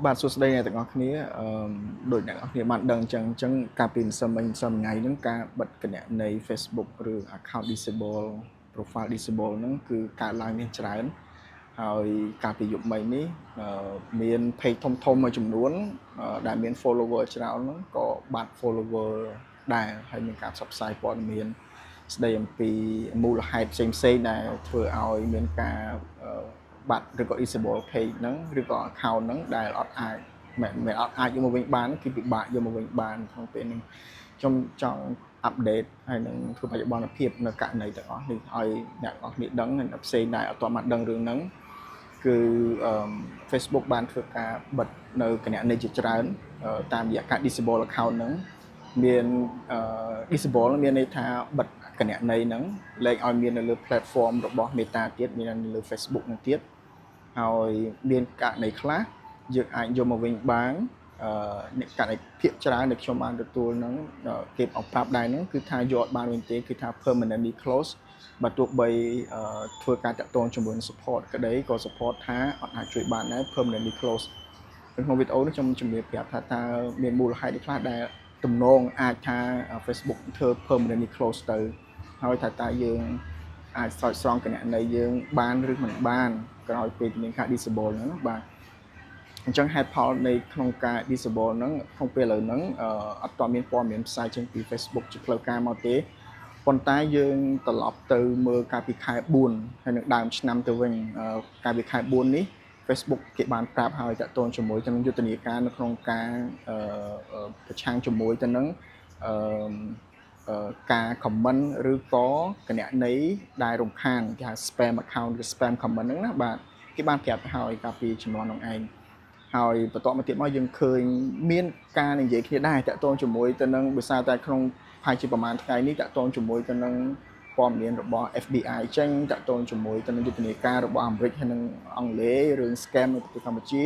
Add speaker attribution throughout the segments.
Speaker 1: បាទសួស្តីអ្នកទាំងអស់គ្នាដូចអ្នកទាំងអស់គ្នាបានដឹងអញ្ចឹងកាលពីម្សិលមិញថ្ងៃហ្នឹងការបិទគណនី Facebook ឬ account disable profile disable ហ្នឹងគឺកើតឡើងមានច្រើនហើយកាលពីយប់មិញនេះមាន page ធំមួយចំនួនដែលមាន follower ច្រើនហ្នឹងក៏បាត់ follower ដែរហើយមានការផ្សព្វផ្សាយព័ត៌មានស្ដីអំពីមូលហេតុផ្សេងៗដែលធ្វើឲ្យមានការបាត់ឬក៏ disable page ហ្នឹងឬក៏ account ហ្នឹងដែលអត់អាចមិនអត់អាចយកមកវិញបានគឺពិបាកយកមកវិញបានក្នុងពេលនេះខ្ញុំចង់ update ហើយនឹងធ្វើបច្ចុប្បន្នភាពនៅករណីទាំងអស់នេះឲ្យអ្នកទាំងអស់គ្នាដឹងហើយផ្សេងដែរអត់ទាន់បានដឹងរឿងហ្នឹងគឺ Facebook បានធ្វើការបិទនៅគណនីជាច្រើនតាមរយៈការ disable account ហ្នឹងមាន disable មានន័យថាបិទគណនីហ្នឹងលែងឲ្យមាននៅលើ platform របស់ Meta ទៀតមាននៅលើ Facebook ហ្នឹងទៀតហើយមានករណីខ្លះយើងអាចយកមកវិញបានអ្នកករណីភាគច្រើនដែលខ្ញុំបានទទួលហ្នឹងគេអប្រាប់ដែរហ្នឹងគឺថាយកអត់បានវិញទេគឺថា permanently close បើទោះបីធ្វើការតាក់ទងជាមួយនឹង support ក្តីក៏ support ថាអត់អាចជួយបានដែរ permanently close ក្នុងវីដេអូនេះខ្ញុំជំរាបប្រាប់ថាតើមានមូលហេតុខ្លះដែលទំនងអាចថា Facebook ធ្វើ permanently close ទៅហើយថាតើយើងអាចស្រោចស្រង់គណនីយើងបានឬមិនបានក្រោយពេលមានការ disable ហ្នឹងបាទអញ្ចឹងហេតុផលនៃក្នុងការ disable ហ្នឹងក្នុងពេលឥឡូវហ្នឹងអត់ទាន់មានព័ត៌មានផ្សាយចេញពី Facebook ជាផ្លូវការមកទេប៉ុន្តែយើងត្រឡប់ទៅមើលកាលពីខែ4ហើយនឹងដើមឆ្នាំទៅវិញកាលពីខែ4នេះ Facebook គេបានប្រាប់ហើយតាក់ទងជាមួយទៅនឹងយុទ្ធនាការនៅក្នុងការប្រឆាំងជាមួយទៅនឹងការ comment ឬក៏គណនីដែលរំខានគេហៅ spam account ឬ spam comment ហ្នឹងណាបាទគេបានប្រាប់ហើយកាលពីជំនាន់នោះឯងហើយបន្ទាប់មកទៀតមកយើងឃើញមានការនិយាយគ្នាដែរតាក់ទងជាមួយទៅនឹងដោយសារតែក្នុងហើយជាប្រហែលថ្ងៃនេះតាក់ទងជាមួយទៅនឹងព័ត៌មានរបស់ FBI ចេញតាក់ទងជាមួយទៅនឹងយុទ្ធនាការរបស់អាមេរិកហើយនិងអង់គ្លេសរឿង scam នៅប្រទេសកម្ពុជា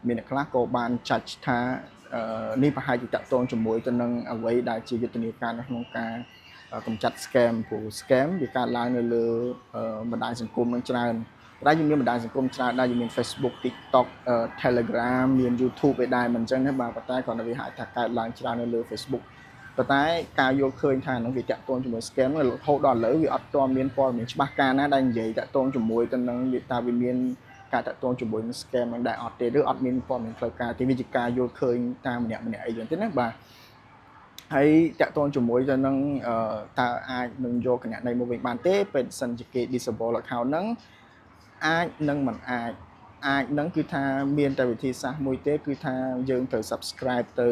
Speaker 1: មានអ្នកខ្លះក៏បានចាត់ថានេះប្រហែលជាតាក់ទងជាមួយទៅនឹងអ្វីដែលជាយុទ្ធនាការនៅក្នុងការកម្ចាត់ scam ព្រោះ scam វាកើតឡើងនៅលើបណ្ដាញសង្គមនឹងច្រើនដែលយើងមានបណ្ដាញសង្គមច្រើនដែលយើងមាន Facebook TikTok Telegram មាន YouTube ឯដែរមិនអញ្ចឹងទេបាទប៉ុន្តែគ្រាន់តែវាហៅថាកើតឡើងច្រើននៅលើ Facebook ប៉ុន្តែការយល់ឃើញថានឹងវាតាក់ទងជាមួយ scam រហូតដល់ឥឡូវវាអត់ទាន់មានព័ត៌មានច្បាស់ការណាដែលនិយាយតាក់ទងជាមួយទៅនឹងវាថាវាមានការតាក់ទងជាមួយនឹង scam ហ្នឹងដែរអត់ទេឬអត់មានព័ត៌មានផ្លូវការទេវាជាការយល់ឃើញតាមម្នាក់អីចឹងទេណាបាទហើយតាក់ទងជាមួយទៅនឹងតើអាចនឹងយកគណនីមកវិញបានទេពេលសិនជាគេ disable account ហ្នឹងអាចនឹងមិនអាចនឹងគឺថាមានតែវិធីសាស្ត្រមួយទេគឺថាយើងត្រូវ subscribe ទៅ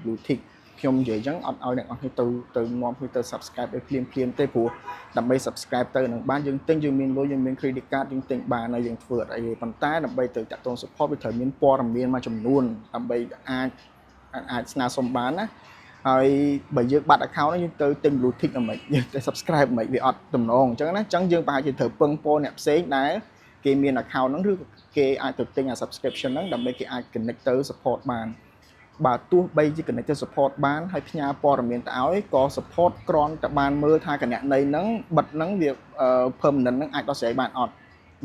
Speaker 1: Blue Tick ខ្ញុំនិយាយអញ្ចឹងអត់ឲ្យអ្នកនរគ្នាទៅនាំគ្នាទៅ subscribe ឲ្យភ្លាមទេព្រោះដើម្បី subscribe ទៅនឹងបានយើងទិញយើងមានលុយយើងមាន credit card យើងទិញបានហើយយើងធ្វើអត់អីទេប៉ុន្តែដើម្បីទៅតាក់ទង support វាត្រូវមានព័ត៌មានមួយចំនួនដើម្បីអាចស្នើសុំបានណាហើយបើយើងបាត់ account ហ្នឹងយើងទៅទិញ Blue Tick ហ្មងយើងទៅ subscribe ហ្មងវាអត់ទំនងអញ្ចឹងណាអញ្ចឹងយើងប្រហែលជាត្រូវពឹងពារអ្នកផ្សេងដែលគេមាន account ហ្នឹងឬគេអាចទៅទិញអា subscription ហ្នឹងដើម្បីគេអាច connect ទៅ support បានបើទោះបីជា connect ទៅ support បានហើយផ្ញើព័ត៌មានទៅឲ្យក៏ support គ្រាន់តែបានមើលថាគណនីហ្នឹងបិទហ្នឹងវា permanent ហ្នឹងអាចដោះស្រាយបានអត់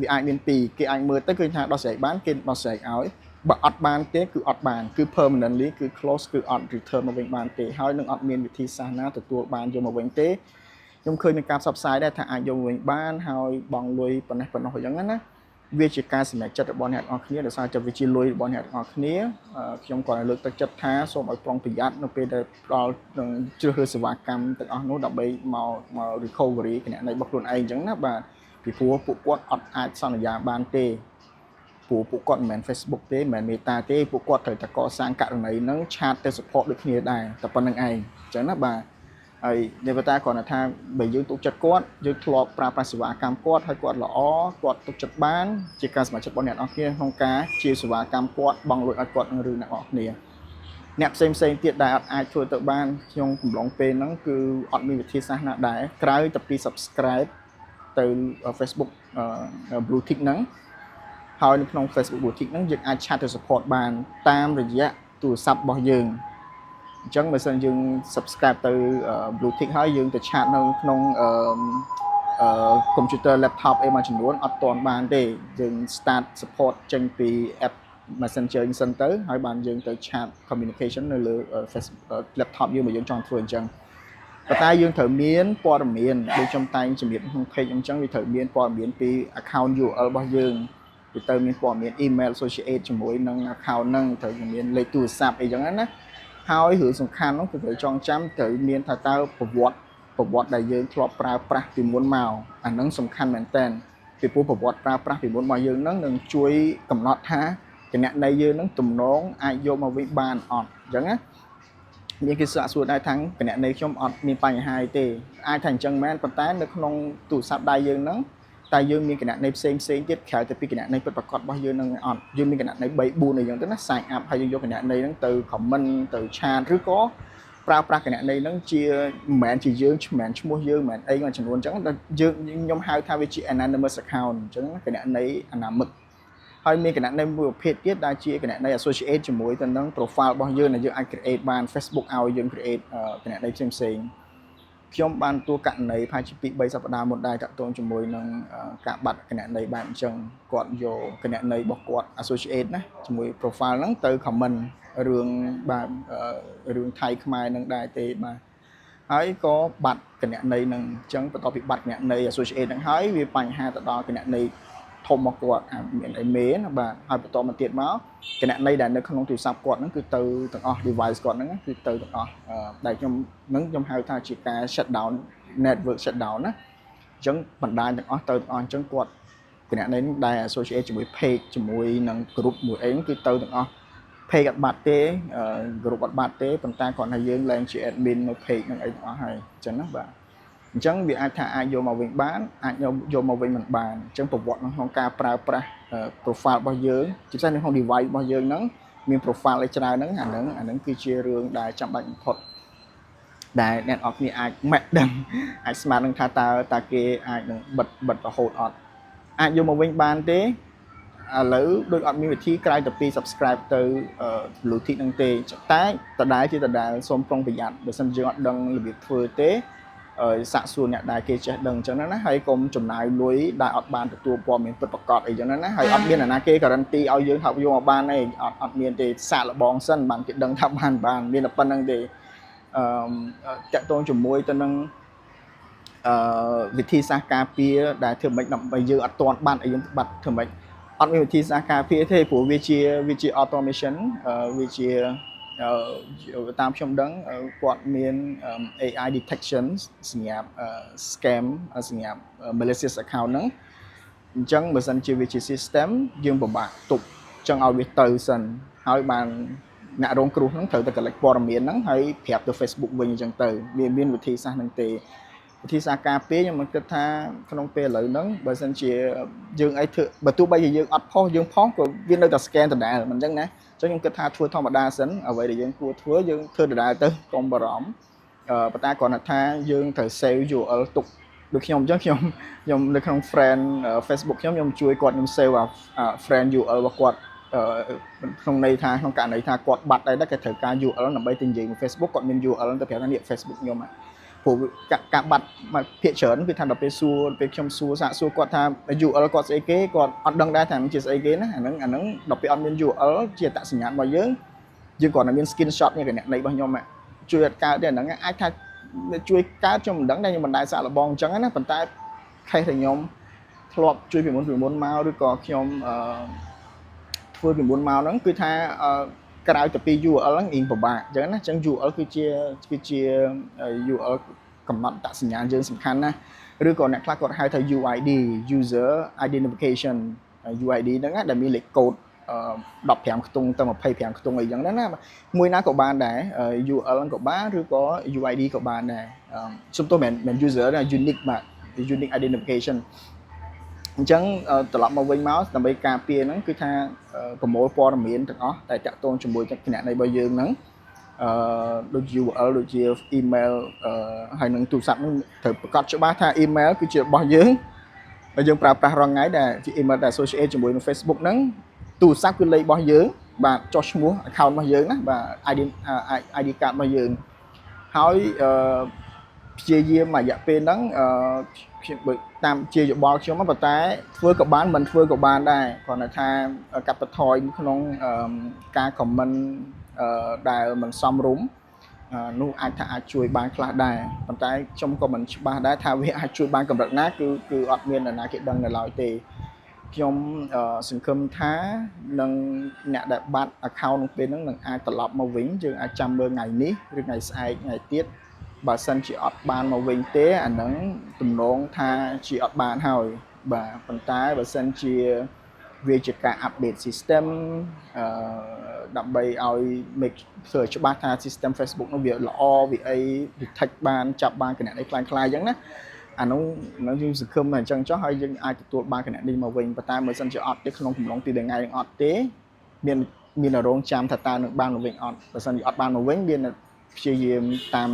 Speaker 1: វាអាចមានពីរគេអាចមើលទៅឃើញថាដោះស្រាយបានគេដោះស្រាយឲ្យបើអត់បានទេគឺអត់បានគឺ permanently គឺ close គឺអត់ return មកវិញបានទេហើយនឹងអត់មានវិធីសាស្ត្រណាទទួលបានយកមកវិញទេខ្ញុំឃើញមានការផ្សព្វផ្សាយដែរថាអាចយកវិញបានហើយបង់លុយប៉ុណ្ណេះអញ្ចឹងណាវាជាការសម្រេចចិត្តរបស់អ្នកទាំងអស់គ្នាដោយសារតែវាជាលុយរបស់អ្នកទាំងអស់គ្នាខ្ញុំក៏លើកទឹកចិត្តថាសូមឲ្យប្រុងប្រយ័ត្ននៅពេលដែលផ្ដល់នឹងជ្រើសរើសសេវាកម្មទាំងអស់នោះដើម្បីមក recovery គណនីរបស់ខ្លួនឯងអញ្ចឹងណាបាទពីព្រោះពួកគាត់អត់អាចសន្យាបានទេព្រោះពួកគាត់មិនមែន Facebook ទេមិនមែន Meta ទេពួកគាត់ត្រូវតែកសាងករណីហ្នឹងឆាតទៅ support ដូចគ្នាដែរតែប៉ុណ្្នឹងឯងអញ្ចឹងណាបាទហើយអ្នកតាគាត់ថាបើយើងទុកចិត្តគាត់យើងធ្លាប់ប្រើប្រាស់សេវាកម្មគាត់ហើយគាត់ល្អគាត់ទុកចិត្តបានជាការសម្រេចចិត្តរបស់អ្នកនរគ្នាក្នុងការជាសេវាកម្មគាត់បង់លុយឲ្យគាត់នឹងរឿងអ្នកនរគ្នាអ្នកផ្សេងទៀតដែលអត់អាចធ្វើទៅបានក្នុងកំឡុងពេលហ្នឹងគឺអត់មានវិធីសាស្ត្រណាដែរក្រៅតែពី subscribe ទៅ Facebook Blue Tick ហ្នឹងហើយនៅក្នុង Facebook Blue Tick ហ្នឹងយើងអាច chat ទៅ support បានតាមរយៈទូរស័ព្ទរបស់យើងអញ្ចឹងបើសិនយើង subscribe ទៅ Blue Tick ហើយយើងទៅ chat នៅក្នុងcomputer laptop អីមួយចំនួនអត់ទាន់បានទេយើង start support ចេញពី app Messenger សិនទៅហើយបានយើងទៅ chat communication នៅលើ Facebook laptop យើងមកយើងចង់ធ្វើអញ្ចឹងប៉ុន្តែយើងត្រូវមានព័ត៌មានដូចខ្ញុំតែងជំរាបក្នុង page អញ្ចឹងវាត្រូវមានព័ត៌មានពី account URL របស់យើងវាទៅមានព័ត៌មាន email associate ជាមួយនឹង account ហ្នឹងត្រូវមានលេខទូរស័ព្ទអីចឹងណាហើយរឿងសំខាន់នោះគឺត្រូវចងចាំត្រូវមានថាតើប្រវត្តិដែលយើងធ្លាប់ប្រើប្រាស់ពីមុនមកអាហ្នឹងសំខាន់មែនតើពីព្រោះប្រវត្តិប្រើប្រាស់ពីមុនរបស់យើងហ្នឹងនឹងជួយកំណត់ថាគណនីយើងហ្នឹងទំនងអាចយកមកវិញបានអត់អញ្ចឹងណាមានគេសាកសួរដែរថាគណនីខ្ញុំអត់មានបញ្ហាទេអាចថាអញ្ចឹងមែនប៉ុន្តែនៅក្នុងទូរស័ព្ទដៃយើងហ្នឹងតែយើងមានគណនីផ្សេងទៀតក្រៅទៅពីគណនីពិតប្រាកដរបស់យើងហ្នឹងអត់យើងមានគណនី3 4អីចឹងទៅណា sign up ហើយយើងយកគណនីហ្នឹងទៅ comment ទៅ chat ឬក៏ប្រើប្រាស់គណនីហ្នឹងជាមិនមែនជាយើងមិនមែនឈ្មោះយើងមិនមែនអីមួយចំនួនអញ្ចឹងតែយើងខ្ញុំហៅថាវាជា anonymous account អញ្ចឹងគណនីអនាមិកហើយមានគណនីមួយប្រភេទទៀតដែលជាគណនី associate ជាមួយទៅនឹង profile របស់យើងដែលយើងអាច create បាន Facebook ឲ្យយើង create គណនីផ្សេងខ្ញុំបានទួករណីប្រហែលជា2-3សប្តាហ៍មុនដែរតាក់ទងជាមួយនឹងការបាត់គណនីបែបអញ្ចឹងគាត់យកគណនីរបស់គាត់ associate ណាជាមួយ profile ហ្នឹងទៅ comment រឿងបាទរឿងថៃខ្មែរនឹងដែរទេបាទហើយក៏បាត់គណនីនឹងអញ្ចឹងបន្ទាប់ពីបាត់គណនី associate ហ្នឹងហើយវាបញ្ហាទៅដល់គណនីធំមកគាត់មានអីមេនបាទហើយបន្តមកទៀតមកគណនីដែលនៅក្នុងទូរស័ព្ទគាត់ហ្នឹងគឺទៅទាំងអស់ device គាត់ហ្នឹងគឺទៅទាំងអស់ដែលខ្ញុំហៅថាជាការ shut down network shut down ណាអញ្ចឹងបណ្ដាញទាំងអស់ទៅទាំងអស់អញ្ចឹងគាត់គណនីដែល associate ជាមួយ page ជាមួយនឹង group មួយអីគឺទៅទាំងអស់ page អត់បាត់ទេ group អត់បាត់ទេប៉ុន្តែគាត់ថាយើងឡើងជា admin នៅ page ហ្នឹងអីទាំងអស់ហើយអញ្ចឹងណាបាទអញ្ចឹងវាអាចថាអាចយកមកវិញបានអាចយកមកវិញមិនបានអញ្ចឹងប្រវត្តិក្នុងការប្រើប្រាស់ profile របស់យើងជាពិសេសនៅក្នុង device របស់យើងហ្នឹងមាន profile ឲ្យច្រើនហ្នឹងអាហ្នឹងគឺជារឿងដែលចាំបាច់បំផុតដែលអ្នកនរគ្នាអាចម៉ាក់ដឹងអាចស្មាននឹងថាតើគេអាចនឹងបិទរហូតអត់អាចយកមកវិញបានទេឥឡូវដូចអត់មានវិធីក្រៅទៅពី subscribe ទៅ Bluetooth ហ្នឹងទេតែដដែលជាដដែលសូមប្រុងប្រយ័ត្នបើសិនយើងអត់ដឹងរបៀបធ្វើទេសាកសួរអ្នកដែលគេចេះដឹងអញ្ចឹងណាហើយកុំចំណាយលុយដែលអត់បានទទួលព័ត៌មានពិតប្រាកដអីចឹងណាហើយអត់មានអាណាគេការ៉ាន់ទីឲ្យយើងថាយកមកបានទេអត់មានទេសាកល្បងសិនបានគេដឹងថាបានមានតែប៉ុណ្្នឹងទេតាក់ទងជាមួយទៅនឹងវិធីសាស្ត្រការពារដែលធ្វើម៉េចដើម្បីយើងអត់ទាន់បាត់ឲ្យយើងបាត់ធ្វើម៉េចអត់មានវិធីសាស្ត្រការពារទេព្រោះវាជា automation វាជាតាមខ្ញុំដឹងគាត់មាន AI detection សម្រាប់ scam សម្រាប់ malicious account ហ្នឹងអញ្ចឹងបើសិនជាវាជា system យើងពិបាកទប់អញ្ចឹងឲ្យវាទៅសិនហើយបានអ្នករងគ្រោះហ្នឹងត្រូវតែ collect ព័ត៌មានហ្នឹងហើយប្រាប់ទៅ Facebook វិញអញ្ចឹងទៅវាមានវិធីសាស្ត្រហ្នឹងទេវិធីសាស្ត្រការពារខ្ញុំមិនគិតថាក្នុងពេលឥឡូវហ្នឹងបើសិនជាយើងអីធ្វើបើទោះបីជាយើងអត់ផុសយើងផុសក៏វានៅតែ scan ដដែលមិនអញ្ចឹងណាអញ្ចឹងខ្ញុំគិតថាធ្វើធម្មតាសិនអ្វីដែលយើងគួរធ្វើយើងធ្វើដដែលទៅកុំបារម្ភប៉ុន្តែគ្រាន់តែថាយើងត្រូវ save URL ទុកដូចខ្ញុំអញ្ចឹងខ្ញុំនៅក្នុង friend Facebook ខ្ញុំជួយគាត់ខ្ញុំ save friend URL របស់គាត់ក្នុងន័យថាក្នុងករណីថាគាត់បាត់ដែរគេត្រូវការ URL ដើម្បីទៅនិយាយមួយ Facebook គាត់មាន URL ទៅប្រាប់ថានេះ Facebook ខ្ញុំព្រោះការបាត់ភាគច្រើនគឺថាដល់ពេលខ្ញុំសួរសាកសួរគាត់ថា URL គាត់ស្អីគេគាត់អត់ដឹងដែរថាជាស្អីគេណាអាហ្នឹងដល់ពេលអត់មាន URL ជាអត្តសញ្ញាណរបស់យើងគ្រាន់តែមាន screenshot នេះគណនីរបស់ខ្ញុំជួយអត់កើតទេអាហ្នឹងអាចថាជួយកើតខ្ញុំមិនដឹងដែរខ្ញុំមិនដែរសាកល្បងអញ្ចឹងណាប៉ុន្តែ case ដែលខ្ញុំធ្លាប់ជួយពីមុនមកឬក៏ខ្ញុំធ្វើពីមុនមកហ្នឹងគឺថាក្រៅទៅពី URL ហ្នឹងពិបាកអញ្ចឹងណាអញ្ចឹង URL គឺជា URL កំណត់អត្តសញ្ញាណយើងសំខាន់ណាឬក៏អ្នកខ្លះគាត់ហៅថា UID user identification UID ហ្នឹងដែលមានលេខកូដ15ខ្ទង់ទៅ25ខ្ទង់អីចឹងណាមួយណាក៏បានដែរ URL ក៏បានឬក៏ UID ក៏បានដែរសំទោសមិន user ណា unique បាទ unique identification អញ្ចឹងត្រឡប់មកវិញមកដើម្បីការពារហ្នឹងគឺថាប្រមូលព័ត៌មានទាំងអស់តែតាក់ទងជាមួយគណនីរបស់យើងហ្នឹងដូច URL ដូចជា email ហើយនឹងទូរស័ព្ទហ្នឹងត្រូវប្រកាសច្បាស់ថា email គឺជារបស់យើងដែលយើងប្រើប្រាស់រាល់ថ្ងៃដែលជា email ដែល associate ជាមួយនឹង Facebook ហ្នឹងទូរស័ព្ទគឺលេខរបស់យើងបាទចុះឈ្មោះ account របស់យើងណាបាទ ID card របស់យើងហើយ ព្យាយាមរយៈពេលហ្នឹងតាមជាយោបល់ខ្ញុំប៉ុន្តែធ្វើក៏បានមិនធ្វើក៏បានដែរគ្រាន់តែថាកាត់បន្ថយក្នុងការ comment ដែលមិនសមរម្យនោះអាចជួយបានខ្លះដែរប៉ុន្តែខ្ញុំក៏មិនច្បាស់ដែរថាវាអាចជួយបានកម្រិតណាគឺអត់មាននរណាគេដឹងនៅឡើយទេខ្ញុំសង្ឃឹមថានឹងអ្នកដែលបាត់ account នោះពេលហ្នឹងនឹងអាចត្រឡប់មកវិញយើងអាចចាំមើលថ្ងៃនេះឬថ្ងៃស្អែកថ្ងៃទៀតបើសិនជាអត់បានមកវិញទេអាហ្នឹងទំនងថាជាអត់បានហើយបាទប៉ុន្តែបើសិនជាវាជាការ update system ដើម្បីឲ្យ make ធ្វើច្បាស់ថា system Facebook នោះវាល្អវាអី detect បានចាប់បានគណនីខ្លាំងៗអញ្ចឹងណាអានោះយើងសង្ឃឹមតែអញ្ចឹងចុះហើយយើងអាចទទួលបានគណនីមកវិញប៉ុន្តែបើសិនជាអត់ទេក្នុងកំឡុងទីថ្ងៃនឹងអត់ទេមានរងចាំថាតើនឹងបានមកវិញអត់បើសិនជាអត់បានមកវិញមានព្យាយាមតាម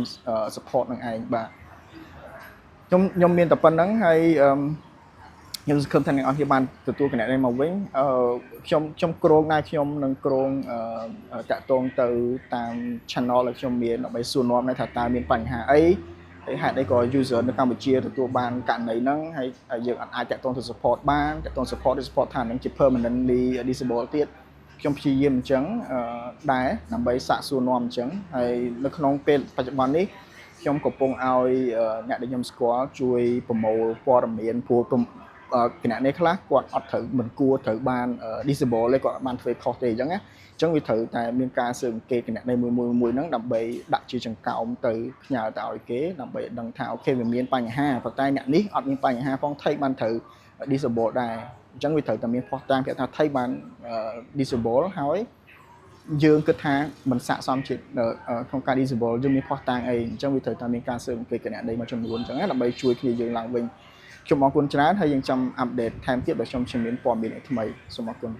Speaker 1: support នឹងឯងបាទខ្ញុំមានតែប៉ុណ្្នឹងហើយខ្ញុំសង្ឃឹមថាអ្នកនរគ្នាបានទទួលគណនីមកវិញខ្ញុំក្រងដែរខ្ញុំនឹងក្រងតាក់ទងទៅតាម channel ដែលខ្ញុំមានដើម្បីសួរនាំថាតើមានបញ្ហាអីហើយហេតុអីក៏ user នៅកម្ពុជាទទួលបានករណីហ្នឹងហើយយើងអាចតាក់ទងទៅ support បានតាក់ទង support ថានឹងជា permanently disable ទៀតខ្ញុំព្យាយាមអញ្ចឹងដែរដើម្បីសាកសួរនាំអញ្ចឹងហើយនៅក្នុងពេលបច្ចុប្បន្ននេះខ្ញុំកំពុងឲ្យអ្នកដែលខ្ញុំស្គាល់ជួយប្រមូលព័ត៌មានព្រោះគណៈនេះខ្លះគាត់អត់ត្រូវមិនគួរត្រូវបាន disable ទេគាត់អត់បានធ្វើខុសទេអញ្ចឹងណាអញ្ចឹងវាត្រូវតែមានការស៊ើបអង្កេតគណៈនេះមួយហ្នឹងដើម្បីដាក់ជាចង្កោមទៅផ្ញើទៅឲ្យគេដើម្បីដឹងថាអូខេវាមានបញ្ហាប៉ុន្តែអ្នកនេះអត់មានបញ្ហាផងថៃបានត្រូវ disable ដែរអញ្ចឹងវាត្រូវតែមានផុសតាងគេថាថៃបាន disable ហើយយើងគិតថាមិនស័ក្តិសមជាក្នុងការ disable យើងមានផុសតាងអីអញ្ចឹងវាត្រូវតែមានការស៊ើបអង្កេតគណៈនេះមួយចំនួនអញ្ចឹងណាដើម្បីជួយគ្នាយើងឡើងវិញខ្ញុំអរគុណច្រើនហើយយើងចាំអាប់ដេតថែមទៀតបើខ្ញុំមានព័ត៌មានថ្មីសូមអរគុណ